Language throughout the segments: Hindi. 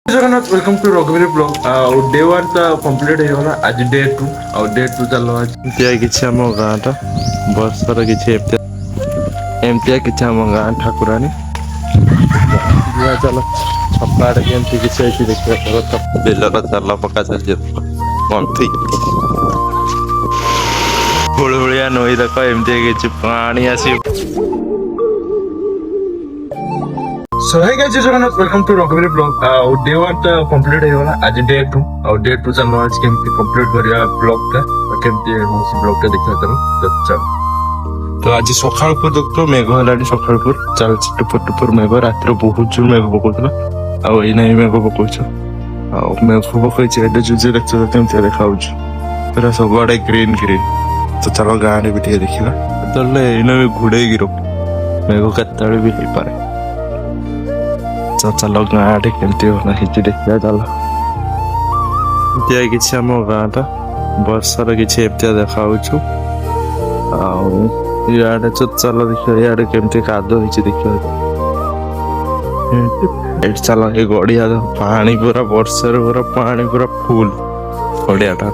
जगन्नाथ वेलकम टू रघुवीर ब्लॉग डे 1 तो कंप्लीट हो गला आज डे 2 डे 2 चलो आज किछि हम गाँटा बर्षर किछि एमतिया किछि हम गाँ ठाकुरानी चलो छपाड़ केमती किछि देखिए बिलर चल पका चल मंथी हुड़हुड़िया नई देख एमती किछि पानी आसी so hey guys Jagannath welcome to रघुवीर ब्लॉग डे 1 तो कंप्लीट हो गला आज डे 2 चलो आज केमती कंप्लीट करिया ब्लॉग का केमती होसी ब्लॉग का देखा चलो तो आज सकाळ पर देखतो मेघ हलाडी सकाळ पर चल टुपुर टुपुर मेघ रात्र बहुत जोर मेघ पकोतला आ एई नै मेघ पकोछ आ मेघ पकोछ एडे जुजे देखतो केमती देखाउछ पूरा सब आड़े ग्रीन ग्रीन तो चलो गाड़ी भी ठीक देखिबा तले एई नै घुडे गिरो मेघ कत्ताळे भी हे पारे चलो गाँटे केमती होना हिची देखिया चलो एमती किछि हम गाँटा बर्षर किछि एमती देखाउछु याडे चलो देखियो याडे केमती कादो हिची देखियो एट चलो ए गड़िया पानी पूरा वर्षर पूरा पानी पूरा फुल गड़ियाटा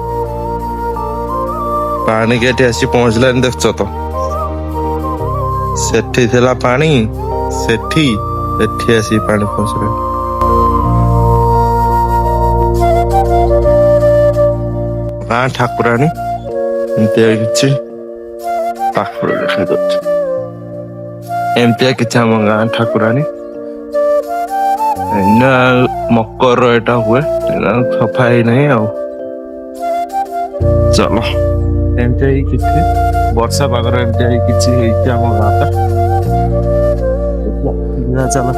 पानी केटी आसी पहुंचलानी देखछ तो सेठी थिला पानी सेठी एठी आसी पानी पहुंचला गाँ ठाकुरानी एमती किछि पाखर देखा दो एमती किछि हम गाँ ठाकुरानी मकर एटा हुए सफाई नहीं आ चलो एमती किछि वर्षा पागर एमती किछि हम गाँटा चलो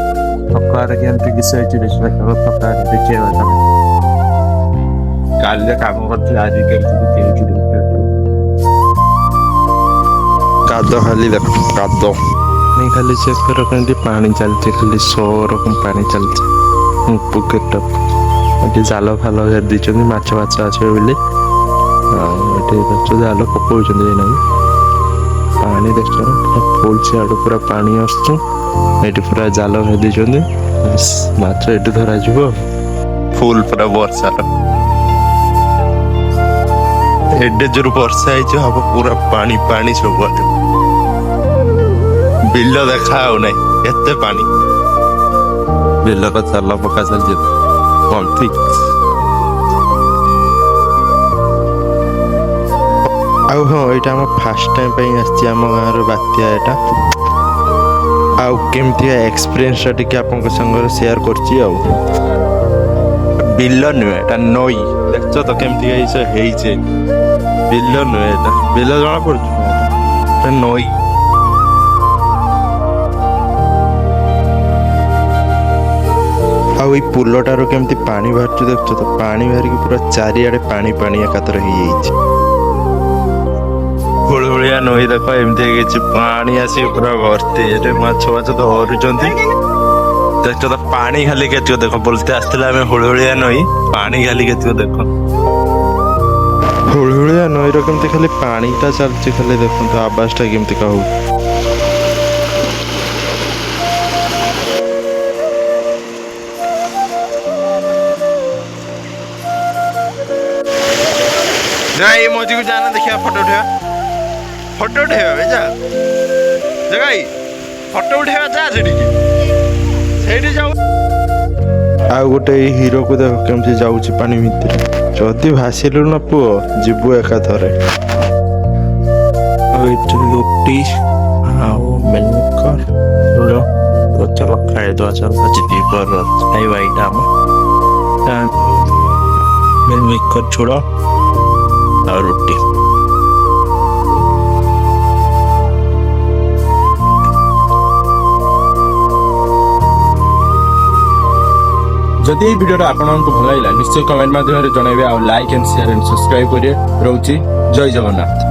थकारे केमती किछि देखिए थकारे देखिए काल काम करते आज केमती कादो खाली देख कादो नहीं खाली चेक करो केमती पानी चलते खाली 100 रकम पानी चलते पुकेट ये जाल फाल दीचंदी माछ माछ आछे बोली एठी देखो जाल पकोउचंदी नहीं पानी देखो फुल सियाडू पूरा पानी आसछु एठी पूरा जाल भेदीचंदी माछ एठी धरा जिवो फुल पूरा वर्षा एडे जोर वर्षा आइछ हम पूरा पानी पानी सब बिल देखा हो नहीं एते पानी बिल का चल पका चल जे मंथी आउ हाँ एटा हम फर्स्ट टाइम पे आछि हम गाँर बात्या एटा आउ केमती एक्सपीरियंस टिके आपन संग शेयर करछि आउ बिल नुए एटा नई देखछो तो केमती ऐसे हेइछे बिल नुए एटा बिल जणा पड़छ एटा नई आउ पुलटार केमती पानी बाहर देखो तो पानी बाहर की पूरा चारिआडे पानी पानी एकातर हुड़हुड़िया नई देख एमती किछि पानी आसी पूरा भर्ती एटे माछ माछ तो हरुचंती देखो तो पानी खाली केतियो देखो बोलते आस्थिला हमें हुड़हुड़िया नई पानी खाली केतियो देखो हुड़हुड़िया नई रो केमती खाली पानीटा चलछि खाली देखो तो आवाजटा केमती कहू ये मोजी को जाना देखिए फोटो उठेवा जा जगाई फोटो उठेवा जा सेठी जाऊ आ गोटे हीरो को देख केमती जाउछि पानी भितर जदी भासिलु न पुओ जिबु एका थरे ओइट लुटी आओ मेलकर रो तो चलो खाए दो चल जिदी पर आई वाइटा मेलकर छोड़ो और रोटी जदि ये वीडियो आपको भल लगा निश्चय कमेंट माध्यम जनइबे और like and share and subscribe करिए रोची जय जगन्नाथ।